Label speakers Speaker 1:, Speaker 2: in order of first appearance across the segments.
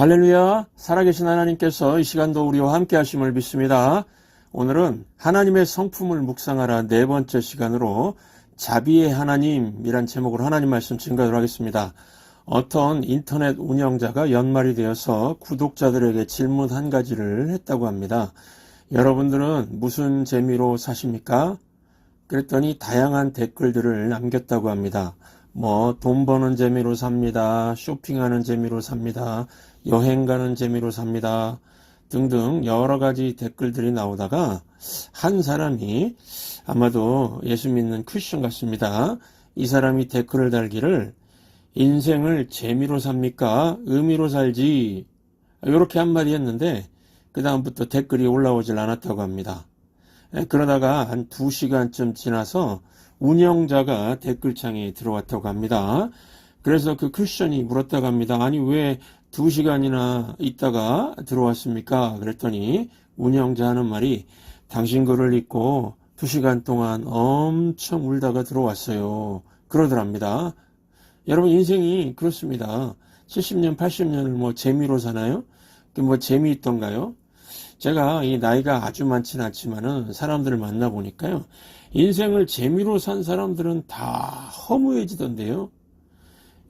Speaker 1: 할렐루야, 살아계신 하나님께서 이 시간도 우리와 함께 하심을 믿습니다. 오늘은 하나님의 성품을 묵상하라 네 번째 시간으로 자비의 하나님이란 제목으로 하나님 말씀 증거하도록 하겠습니다. 어떤 인터넷 운영자가 연말이 되어서 구독자들에게 질문 한 가지를 했다고 합니다. 여러분들은 무슨 재미로 사십니까? 그랬더니 다양한 댓글들을 남겼다고 합니다. 돈 버는 재미로 삽니다. 쇼핑하는 재미로 삽니다. 여행 가는 재미로 삽니다. 등등 여러 가지 댓글들이 나오다가 한 사람이 아마도 예수 믿는 크리스천 같습니다. 이 사람이 댓글을 달기를 인생을 재미로 삽니까? 의미로 살지. 이렇게 한마디 했는데 그 다음부터 댓글이 올라오질 않았다고 합니다. 그러다가 한 2시간쯤 지나서 운영자가 댓글창에 들어왔다고 합니다. 그래서 그 크리스천이 물었다고 합니다. 아니 왜 2시간이나 있다가 들어왔습니까? 그랬더니 운영자 하는 말이 당신 글을 읽고 2시간 동안 엄청 울다가 들어왔어요. 그러더랍니다. 여러분 인생이 그렇습니다. 70년 80년을 재미로 사나요? 재미있던가요? 제가 이 나이가 아주 많지는 않지만은 사람들을 만나보니까요. 인생을 재미로 산 사람들은 다 허무해지던데요.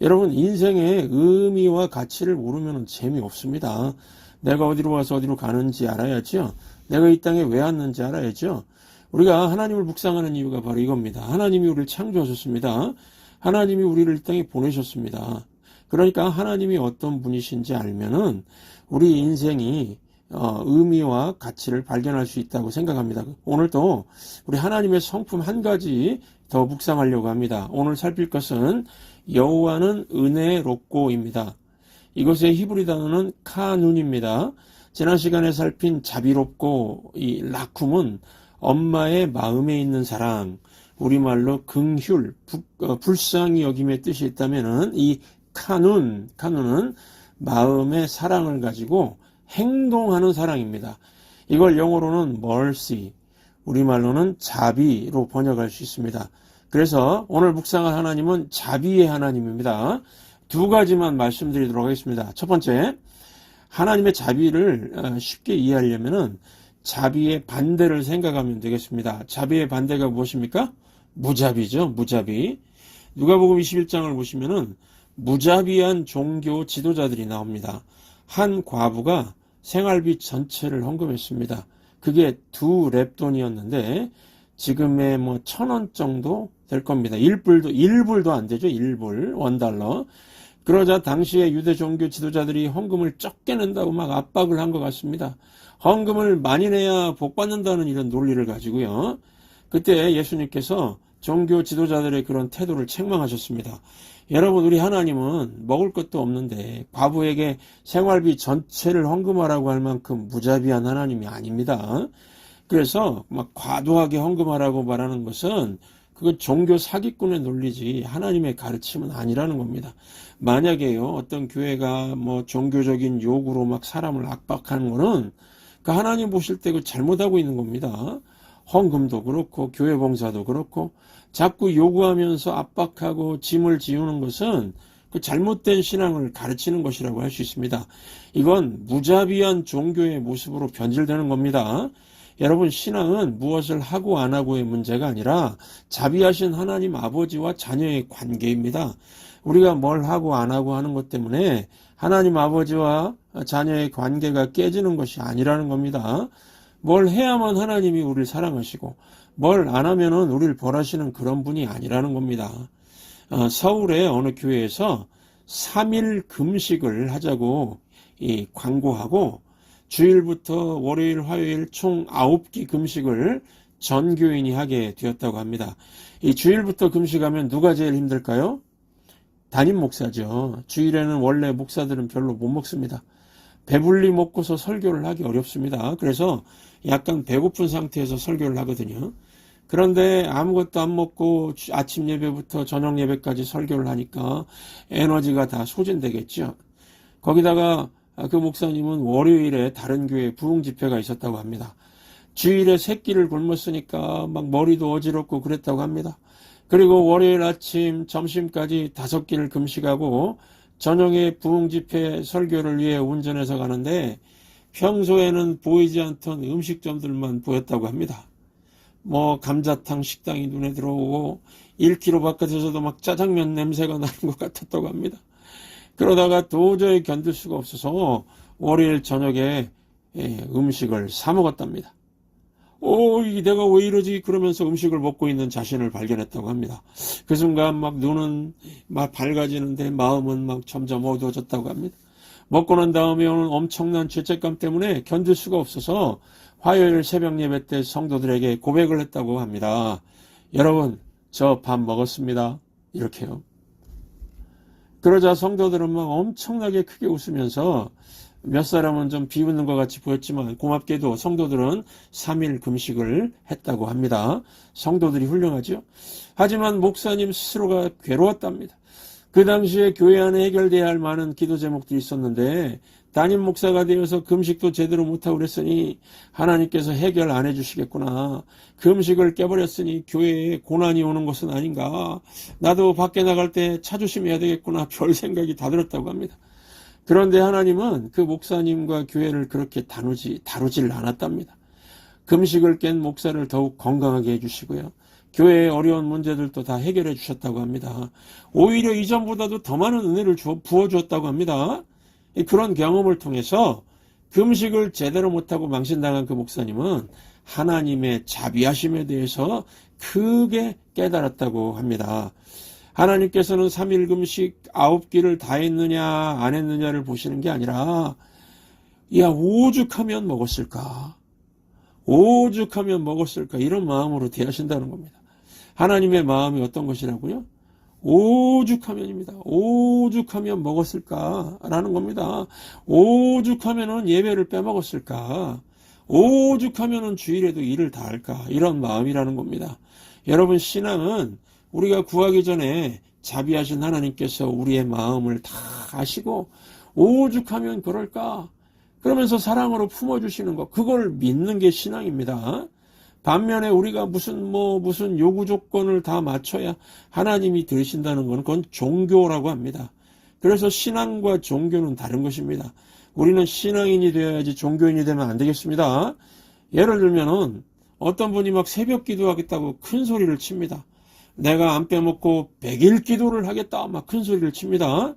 Speaker 1: 여러분 인생의 의미와 가치를 모르면 재미없습니다. 내가 어디로 와서 어디로 가는지 알아야죠. 내가 이 땅에 왜 왔는지 알아야죠. 우리가 하나님을 묵상하는 이유가 바로 이겁니다. 하나님이 우리를 창조하셨습니다. 하나님이 우리를 이 땅에 보내셨습니다. 그러니까 하나님이 어떤 분이신지 알면은 우리 인생이 의미와 가치를 발견할 수 있다고 생각합니다. 오늘도 우리 하나님의 성품 한 가지 더 묵상하려고 합니다. 오늘 살필 것은 여호와는 은혜롭고입니다. 이것의 히브리 단어는 카눈입니다. 지난 시간에 살핀 자비롭고 이 라쿰은 엄마의 마음에 있는 사랑, 우리말로 긍휼, 불쌍히 여김의 뜻이 있다면은 이 카눈은 마음의 사랑을 가지고 행동하는 사랑입니다. 이걸 영어로는 mercy, 우리말로는 자비로 번역할 수 있습니다. 그래서 오늘 묵상할 하나님은 자비의 하나님입니다. 두 가지만 말씀드리도록 하겠습니다. 첫 번째, 하나님의 자비를 쉽게 이해하려면은 자비의 반대를 생각하면 되겠습니다. 자비의 반대가 무엇입니까? 무자비죠. 무자비. 누가복음 21장을 보시면은 무자비한 종교 지도자들이 나옵니다. 한 과부가 생활비 전체를 헌금했습니다. 그게 2렙돈이었는데 지금의 1,000원 정도 될 겁니다. 1불도 안 되죠. 1불, $1. 그러자 당시에 유대 종교 지도자들이 헌금을 적게 낸다고 막 압박을 한 것 같습니다. 헌금을 많이 내야 복 받는다는 이런 논리를 가지고요. 그때 예수님께서 종교 지도자들의 그런 태도를 책망하셨습니다. 여러분 우리 하나님은 먹을 것도 없는데 과부에게 생활비 전체를 헌금하라고 할 만큼 무자비한 하나님이 아닙니다. 그래서 막 과도하게 헌금하라고 말하는 것은 그건 종교 사기꾼의 논리지 하나님의 가르침은 아니라는 겁니다. 만약에요 어떤 교회가 종교적인 요구로 막 사람을 압박하는 거는 그 하나님 보실 때 그 잘못하고 있는 겁니다. 헌금도 그렇고 교회 봉사도 그렇고 자꾸 요구하면서 압박하고 짐을 지우는 것은 그 잘못된 신앙을 가르치는 것이라고 할 수 있습니다. 이건 무자비한 종교의 모습으로 변질되는 겁니다. 여러분 신앙은 무엇을 하고 안 하고의 문제가 아니라 자비하신 하나님 아버지와 자녀의 관계입니다. 우리가 뭘 하고 안 하고 하는 것 때문에 하나님 아버지와 자녀의 관계가 깨지는 것이 아니라는 겁니다. 뭘 해야만 하나님이 우리를 사랑하시고 뭘 안 하면은 우리를 벌하시는 그런 분이 아니라는 겁니다. 서울의 어느 교회에서 3일 금식을 하자고 광고하고 주일부터 월요일, 화요일 총 9끼 금식을 전 교인이 하게 되었다고 합니다. 이 주일부터 금식하면 누가 제일 힘들까요? 담임 목사죠. 주일에는 원래 목사들은 별로 못 먹습니다. 배불리 먹고서 설교를 하기 어렵습니다. 그래서 약간 배고픈 상태에서 설교를 하거든요. 그런데 아무것도 안 먹고 아침 예배부터 저녁 예배까지 설교를 하니까 에너지가 다 소진되겠죠. 거기다가 그 목사님은 월요일에 다른 교회 부흥 집회가 있었다고 합니다. 주일에 3끼를 굶었으니까 막 머리도 어지럽고 그랬다고 합니다. 그리고 월요일 아침 점심까지 5끼를 금식하고 저녁에 부흥집회 설교를 위해 운전해서 가는데 평소에는 보이지 않던 음식점들만 보였다고 합니다. 뭐 감자탕 식당이 눈에 들어오고 1km 바깥에서도 막 짜장면 냄새가 나는 것 같았다고 합니다. 그러다가 도저히 견딜 수가 없어서 월요일 저녁에 음식을 사 먹었답니다. 내가 왜 이러지? 그러면서 음식을 먹고 있는 자신을 발견했다고 합니다. 그 순간 막 눈은 막 밝아지는데 마음은 막 점점 어두워졌다고 합니다. 먹고 난 다음에 오는 엄청난 죄책감 때문에 견딜 수가 없어서 화요일 새벽 예배 때 성도들에게 고백을 했다고 합니다. 여러분, 저 밥 먹었습니다. 이렇게요. 그러자 성도들은 막 엄청나게 크게 웃으면서 몇 사람은 좀 비웃는 것 같이 보였지만 고맙게도 성도들은 3일 금식을 했다고 합니다. 성도들이 훌륭하죠. 하지만 목사님 스스로가 괴로웠답니다. 그 당시에 교회 안에 해결돼야 할 많은 기도 제목들이 있었는데 담임 목사가 되어서 금식도 제대로 못하고 그랬으니 하나님께서 해결 안 해주시겠구나. 금식을 깨버렸으니 교회에 고난이 오는 것은 아닌가. 나도 밖에 나갈 때 차 조심해야 되겠구나. 별 생각이 다 들었다고 합니다. 그런데 하나님은 그 목사님과 교회를 그렇게 다루질 않았답니다. 금식을 깬 목사를 더욱 건강하게 해주시고요. 교회의 어려운 문제들도 다 해결해 주셨다고 합니다. 오히려 이전보다도 더 많은 은혜를 부어주었다고 합니다. 그런 경험을 통해서 금식을 제대로 못하고 망신당한 그 목사님은 하나님의 자비하심에 대해서 크게 깨달았다고 합니다. 하나님께서는 3일 금식 9끼를 다 했느냐 안 했느냐를 보시는 게 아니라 오죽하면 먹었을까? 오죽하면 먹었을까? 이런 마음으로 대하신다는 겁니다. 하나님의 마음이 어떤 것이라고요? 오죽하면입니다. 오죽하면 먹었을까라는 겁니다. 오죽하면은 예배를 빼먹었을까? 오죽하면은 주일에도 일을 다 할까? 이런 마음이라는 겁니다. 여러분, 신앙은 우리가 구하기 전에 자비하신 하나님께서 우리의 마음을 다 아시고 오죽하면 그럴까? 그러면서 사랑으로 품어주시는 것, 그걸 믿는 게 신앙입니다. 반면에 우리가 무슨 요구 조건을 다 맞춰야 하나님이 들으신다는 건 그건 종교라고 합니다. 그래서 신앙과 종교는 다른 것입니다. 우리는 신앙인이 되어야지 종교인이 되면 안 되겠습니다. 예를 들면은 어떤 분이 막 새벽 기도하겠다고 큰 소리를 칩니다. 내가 안 빼먹고 100일 기도를 하겠다 막 큰 소리를 칩니다.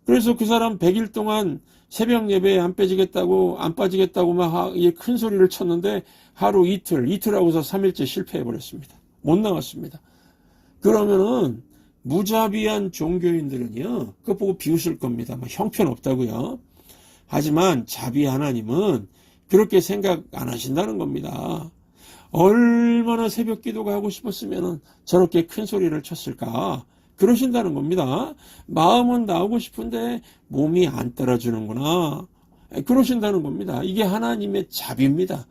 Speaker 1: 그래서 그 사람 100일 동안 새벽 예배에 안 빠지겠다고 막 큰 소리를 쳤는데 하루 이틀 하고서 3일째 실패해버렸습니다. 못 나왔습니다. 그러면은 무자비한 종교인들은요, 그거 보고 비웃을 겁니다. 막 형편없다고요. 하지만 자비 하나님은 그렇게 생각 안 하신다는 겁니다. 얼마나 새벽 기도가 하고 싶었으면 저렇게 큰 소리를 쳤을까? 그러신다는 겁니다. 마음은 나오고 싶은데 몸이 안 따라주는구나. 그러신다는 겁니다. 이게 하나님의 자비입니다.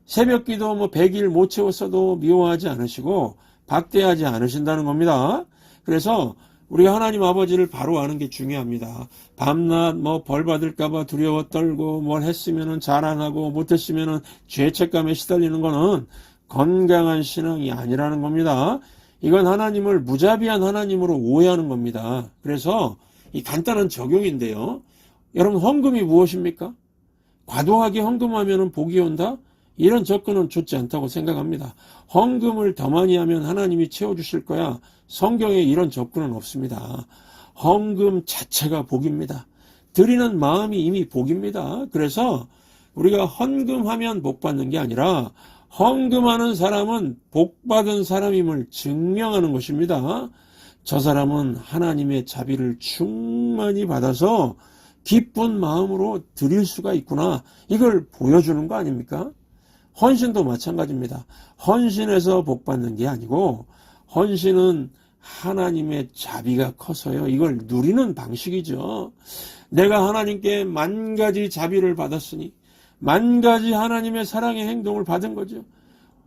Speaker 1: 새벽 기도 100일 못 채웠어도 미워하지 않으시고 박대하지 않으신다는 겁니다. 그래서 우리가 하나님 아버지를 바로 아는 게 중요합니다. 밤낮 벌 받을까봐 두려워 떨고 뭘 했으면은 자랑하고 못했으면은 죄책감에 시달리는 거는 건강한 신앙이 아니라는 겁니다. 이건 하나님을 무자비한 하나님으로 오해하는 겁니다. 그래서 이 간단한 적용인데요. 여러분, 헌금이 무엇입니까? 과도하게 헌금하면 복이 온다? 이런 접근은 좋지 않다고 생각합니다. 헌금을 더 많이 하면 하나님이 채워주실 거야. 성경에 이런 접근은 없습니다. 헌금 자체가 복입니다. 드리는 마음이 이미 복입니다. 그래서 우리가 헌금하면 복 받는 게 아니라 헌금하는 사람은 복 받은 사람임을 증명하는 것입니다. 저 사람은 하나님의 자비를 충만히 받아서 기쁜 마음으로 드릴 수가 있구나. 이걸 보여주는 거 아닙니까? 헌신도 마찬가지입니다. 헌신해서 복 받는 게 아니고 헌신은 하나님의 자비가 커서요. 이걸 누리는 방식이죠. 내가 하나님께 10,000가지 자비를 받았으니 10,000가지 하나님의 사랑의 행동을 받은 거죠.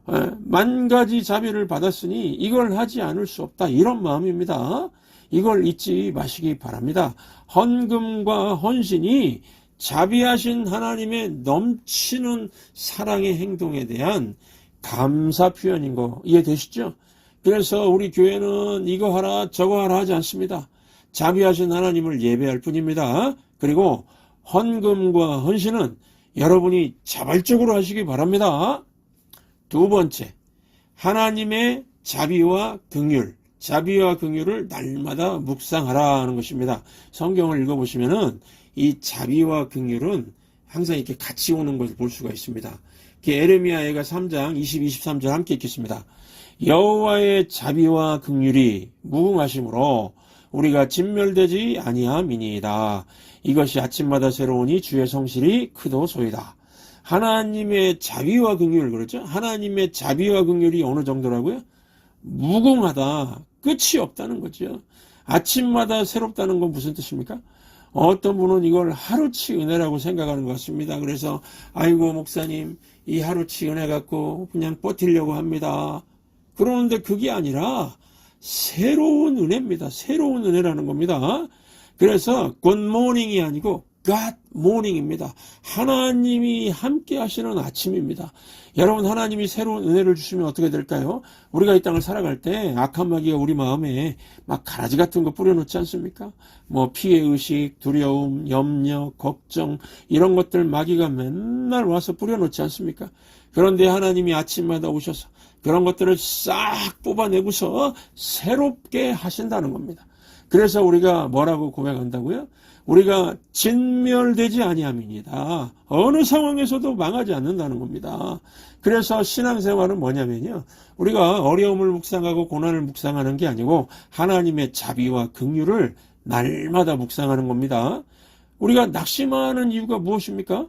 Speaker 1: 10,000가지 자비를 받았으니 이걸 하지 않을 수 없다. 이런 마음입니다. 이걸 잊지 마시기 바랍니다. 헌금과 헌신이 자비하신 하나님의 넘치는 사랑의 행동에 대한 감사 표현인 거 이해되시죠? 그래서 우리 교회는 이거 하라 저거 하라 하지 않습니다. 자비하신 하나님을 예배할 뿐입니다. 그리고 헌금과 헌신은 여러분이 자발적으로 하시기 바랍니다. 두 번째, 하나님의 자비와 긍휼, 자비와 긍휼을 날마다 묵상하라는 것입니다. 성경을 읽어보시면은 이 자비와 긍휼은 항상 이렇게 같이 오는 것을 볼 수가 있습니다. 에레미야가 3장 20, 23절 함께 읽겠습니다. 여호와의 자비와 긍휼이 무궁하심으로 우리가 진멸되지 아니함이니이다. 이것이 아침마다 새로우니 주의 성실이 크도소이다. 하나님의 자비와 긍휼, 그렇죠? 하나님의 자비와 긍휼이 어느 정도라고요? 무궁하다. 끝이 없다는 거죠. 아침마다 새롭다는 건 무슨 뜻입니까? 어떤 분은 이걸 하루치 은혜라고 생각하는 것 같습니다. 그래서 아이고 목사님 이 하루치 은혜 갖고 그냥 버티려고 합니다. 그러는데 그게 아니라 새로운 은혜입니다. 새로운 은혜라는 겁니다. 그래서 굿모닝이 아니고 갓모닝입니다. 하나님이 함께 하시는 아침입니다. 여러분, 하나님이 새로운 은혜를 주시면 어떻게 될까요? 우리가 이 땅을 살아갈 때 악한 마귀가 우리 마음에 막 가라지 같은 거 뿌려놓지 않습니까? 뭐 피해의식, 두려움, 염려, 걱정 이런 것들 마귀가 맨날 와서 뿌려놓지 않습니까? 그런데 하나님이 아침마다 오셔서 그런 것들을 싹 뽑아내고서 새롭게 하신다는 겁니다. 그래서 우리가 뭐라고 고백한다고요? 우리가 진멸되지 아니함이니다. 어느 상황에서도 망하지 않는다는 겁니다. 그래서 신앙생활은 뭐냐면요, 우리가 어려움을 묵상하고 고난을 묵상하는 게 아니고 하나님의 자비와 긍휼을 날마다 묵상하는 겁니다. 우리가 낙심하는 이유가 무엇입니까?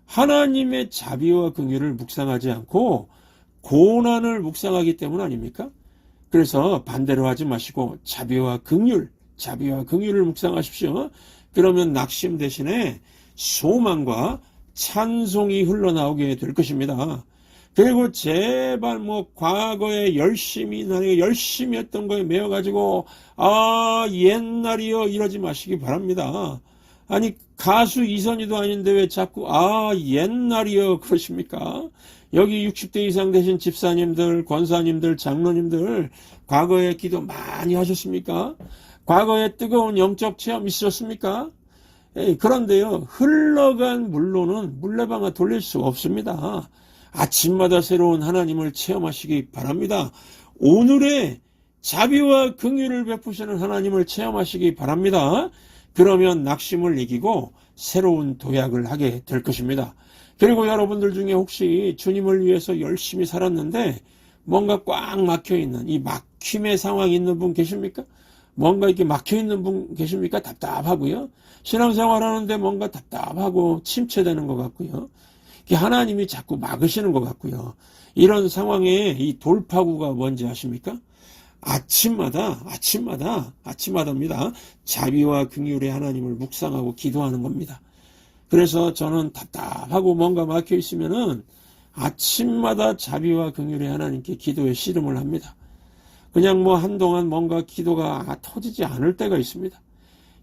Speaker 1: 하나님의 자비와 긍휼을 묵상하지 않고 고난을 묵상하기 때문 아닙니까? 그래서 반대로 하지 마시고 자비와 긍휼을 묵상하십시오. 그러면 낙심 대신에 소망과 찬송이 흘러나오게 될 것입니다. 그리고 제발 과거에 열심히 했던 거에 매여가지고 옛날이요 이러지 마시기 바랍니다. 아니 가수 이선희도 아닌데 왜 자꾸 옛날이요 그러십니까? 여기 60대 이상 되신 집사님들, 권사님들, 장로님들 과거에 기도 많이 하셨습니까? 과거에 뜨거운 영적 체험 있었습니까? 그런데요, 흘러간 물로는 물레방아 돌릴 수 없습니다. 아침마다 새로운 하나님을 체험하시기 바랍니다. 오늘의 자비와 긍휼을 베푸시는 하나님을 체험하시기 바랍니다. 그러면 낙심을 이기고 새로운 도약을 하게 될 것입니다. 그리고 여러분들 중에 혹시 주님을 위해서 열심히 살았는데 뭔가 꽉 막혀있는 이 막힘의 상황이 있는 분 계십니까? 뭔가 이렇게 막혀있는 분 계십니까? 답답하고요. 신앙생활 하는데 뭔가 답답하고 침체되는 것 같고요. 하나님이 자꾸 막으시는 것 같고요. 이런 상황에 이 돌파구가 뭔지 아십니까? 아침마다입니다. 자비와 긍휼의 하나님을 묵상하고 기도하는 겁니다. 그래서 저는 답답하고 뭔가 막혀 있으면은 아침마다 자비와 긍휼의 하나님께 기도의 씨름을 합니다. 그냥 한동안 뭔가 기도가 터지지 않을 때가 있습니다.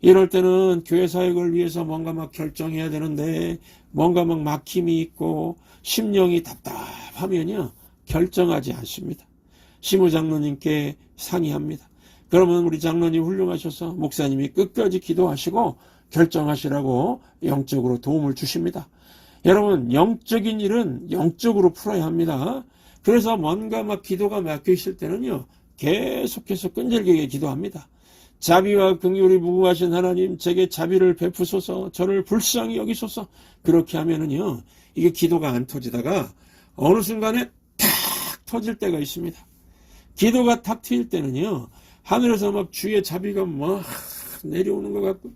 Speaker 1: 이럴 때는 교회 사역을 위해서 뭔가 막 결정해야 되는데 뭔가 막 막힘이 있고 심령이 답답하면요 결정하지 않습니다. 시무 장로님께 상의합니다. 그러면 우리 장로님 훌륭하셔서 목사님이 끝까지 기도하시고 결정하시라고 영적으로 도움을 주십니다. 여러분, 영적인 일은 영적으로 풀어야 합니다. 그래서 뭔가 막 기도가 막혀 있을 때는요 계속해서 끈질기게 기도합니다. 자비와 긍휼이 무궁하신 하나님, 제게 자비를 베푸소서, 저를 불쌍히 여기소서. 그렇게 하면은요 이게 기도가 안 터지다가 어느 순간에 탁 터질 때가 있습니다. 기도가 탁 트일 때는요 하늘에서 막 주의 자비가 막 내려오는 것 같고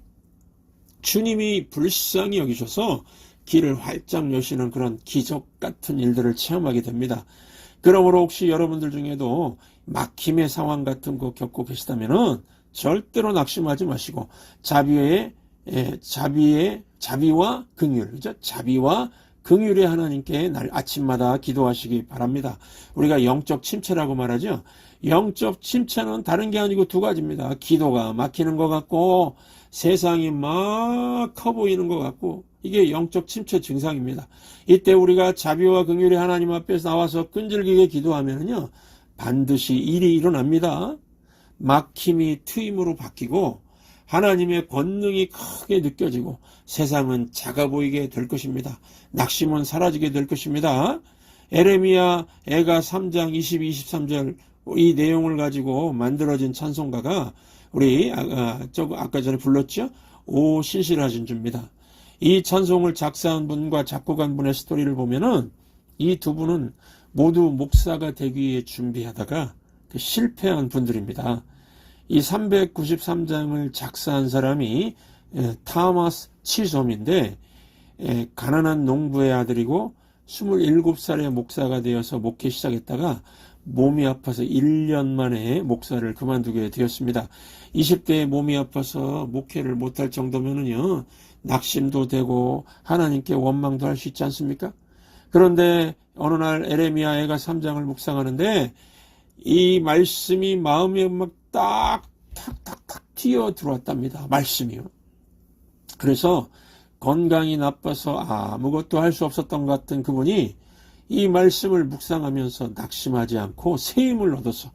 Speaker 1: 주님이 불쌍히 여기셔서 길을 활짝 여시는 그런 기적 같은 일들을 체험하게 됩니다. 그러므로 혹시 여러분들 중에도 막힘의 상황 같은 거 겪고 계시다면은 절대로 낙심하지 마시고 자비와 긍휼, 그죠? 자비와 긍휼의 하나님께 날 아침마다 기도하시기 바랍니다. 우리가 영적 침체라고 말하죠. 영적 침체는 다른 게 아니고 두 가지입니다. 기도가 막히는 것 같고 세상이 막 커 보이는 것 같고 이게 영적 침체 증상입니다. 이때 우리가 자비와 긍휼의 하나님 앞에 나와서 끈질기게 기도하면요 반드시 일이 일어납니다. 막힘이 트임으로 바뀌고 하나님의 권능이 크게 느껴지고 세상은 작아 보이게 될 것입니다. 낙심은 사라지게 될 것입니다. 에레미야 애가 3장 22, 23절 이 내용을 가지고 만들어진 찬송가가 우리 아까 전에 불렀죠? 오 신실하신 주입니다. 이 찬송을 작사한 분과 작곡한 분의 스토리를 보면은 이 두 분은 모두 목사가 되기 위해 준비하다가 실패한 분들입니다. 이 393장을 작사한 사람이 타마스 치솜인데 가난한 농부의 아들이고 27살에 목사가 되어서 목회 시작했다가 몸이 아파서 1년 만에 목사를 그만두게 되었습니다. 20대에 몸이 아파서 목회를 못할 정도면은요, 낙심도 되고 하나님께 원망도 할 수 있지 않습니까? 그런데 어느 날 에레미야 애가 3장을 묵상하는데 이 말씀이 마음에 막 탁탁탁 튀어 들어왔답니다. 말씀이요. 그래서 건강이 나빠서 아무것도 할 수 없었던 것 같은 그분이 이 말씀을 묵상하면서 낙심하지 않고 새 힘을 얻어서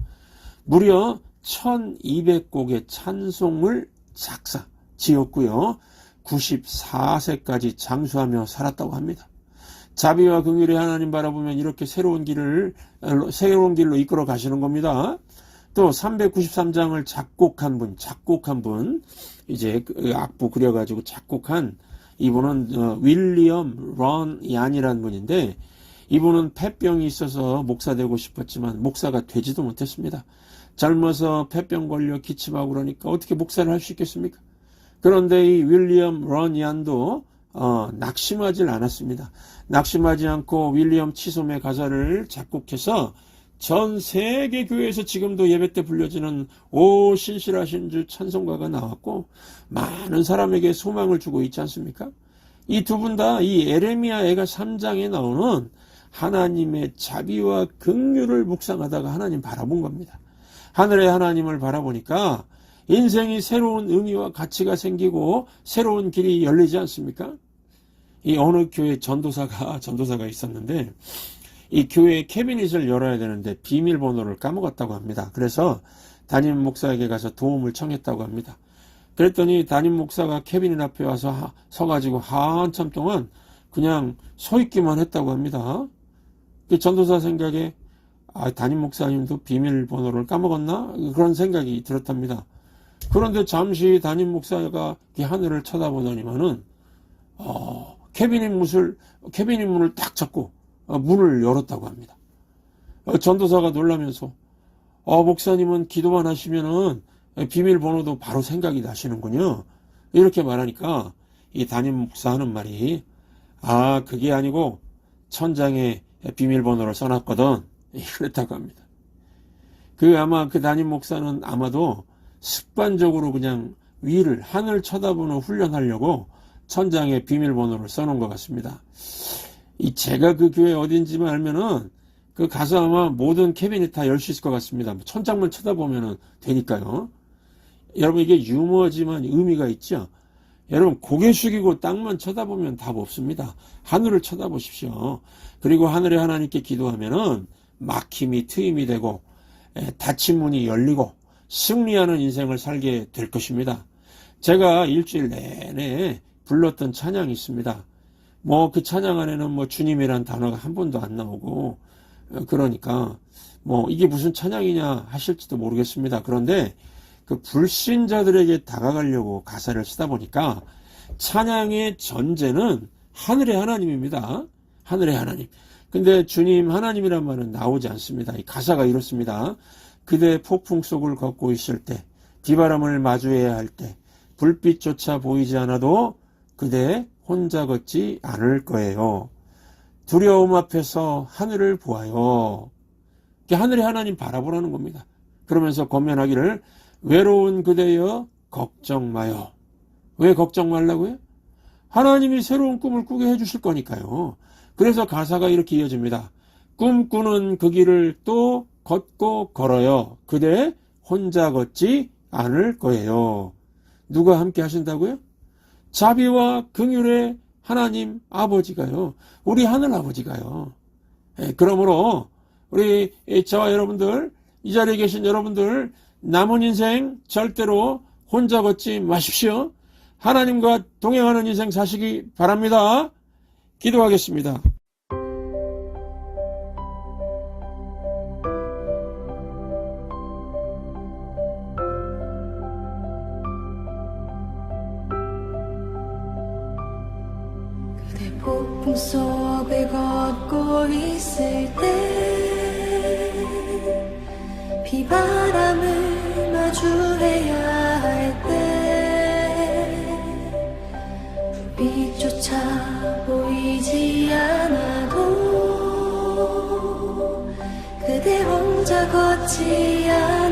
Speaker 1: 무려 1200곡의 찬송을 지었고요. 94세까지 장수하며 살았다고 합니다. 자비와 긍휼의 하나님 바라보면 이렇게 새로운 길로 이끌어 가시는 겁니다. 또 393장을 작곡한 분, 이제 악보 그려가지고 작곡한 이분은 윌리엄 런 얀이라는 분인데 이분은 폐병이 있어서 목사 되고 싶었지만 목사가 되지도 못했습니다. 젊어서 폐병 걸려 기침하고 그러니까 어떻게 목사를 할 수 있겠습니까? 그런데 이 윌리엄 런 얀도 낙심하질 않았습니다. 낙심하지 않고 윌리엄 치솜의 가사를 작곡해서 전 세계 교회에서 지금도 예배 때 불려지는 오 신실하신 주 찬송가가 나왔고 많은 사람에게 소망을 주고 있지 않습니까? 이 두 분 다 이 에레미야 애가 3장에 나오는 하나님의 자비와 긍휼을 묵상하다가 하나님 바라본 겁니다. 하늘의 하나님을 바라보니까 인생이 새로운 의미와 가치가 생기고 새로운 길이 열리지 않습니까? 이 어느 교회 전도사가 있었는데 이 교회에 캐비닛을 열어야 되는데 비밀번호를 까먹었다고 합니다. 그래서 담임 목사에게 가서 도움을 청했다고 합니다. 그랬더니 담임 목사가 캐비닛 앞에 와서 서가지고 한참 동안 그냥 서 있기만 했다고 합니다. 전도사 생각에 담임 목사님도 비밀번호를 까먹었나? 그런 생각이 들었답니다. 그런데 잠시 담임 목사가 하늘을 쳐다보더니만은 캐비닛 문을 딱 잡고 문을 열었다고 합니다. 전도사가 놀라면서 목사님은 기도만 하시면은 비밀번호도 바로 생각이 나시는군요. 이렇게 말하니까 이 담임 목사 하는 말이 그게 아니고 천장에 비밀번호를 써놨거든. 그랬다고 합니다. 아마 그 담임 목사는 아마도 습관적으로 그냥 하늘 쳐다보는 훈련하려고 천장에 비밀번호를 써놓은 것 같습니다. 제가 그 교회 어딘지만 알면은 가서 아마 모든 캐비닛 다 열 수 있을 것 같습니다. 천장만 쳐다보면은 되니까요. 여러분 이게 유머지만 의미가 있죠. 여러분 고개 숙이고 땅만 쳐다보면 답 없습니다. 하늘을 쳐다보십시오. 그리고 하늘의 하나님께 기도하면은 막힘이 트임이 되고 닫힌 문이 열리고 승리하는 인생을 살게 될 것입니다. 제가 일주일 내내 불렀던 찬양이 있습니다. 그 찬양 안에는 주님이란 단어가 한 번도 안 나오고 그러니까 이게 무슨 찬양이냐 하실지도 모르겠습니다. 그런데 그 불신자들에게 다가가려고 가사를 쓰다 보니까 찬양의 전제는 하늘의 하나님입니다. 하늘의 하나님. 근데 주님 하나님이란 말은 나오지 않습니다. 이 가사가 이렇습니다. 그대 폭풍 속을 걷고 있을 때, 비바람을 마주해야 할 때, 불빛조차 보이지 않아도 그대 혼자 걷지 않을 거예요. 두려움 앞에서 하늘을 보아요. 하늘의 하나님 바라보라는 겁니다. 그러면서 권면하기를 외로운 그대여 걱정 마요. 왜 걱정 말라고요? 하나님이 새로운 꿈을 꾸게 해주실 거니까요. 그래서 가사가 이렇게 이어집니다. 꿈꾸는 그 길을 또 걷고 걸어요. 그대 혼자 걷지 않을 거예요. 누가 함께 하신다고요? 자비와 긍휼의 하나님 아버지가요. 우리 하늘 아버지가요. 그러므로 우리 저와 여러분들, 이 자리에 계신 여러분들, 남은 인생 절대로 혼자 걷지 마십시오. 하나님과 동행하는 인생 사시기 바랍니다. 기도하겠습니다.
Speaker 2: 그대 폭풍 속을 걷고 있을 때 비바람을 마주해야 할 때 불빛조차 보이지 않아도 그대 혼자 걷지 않아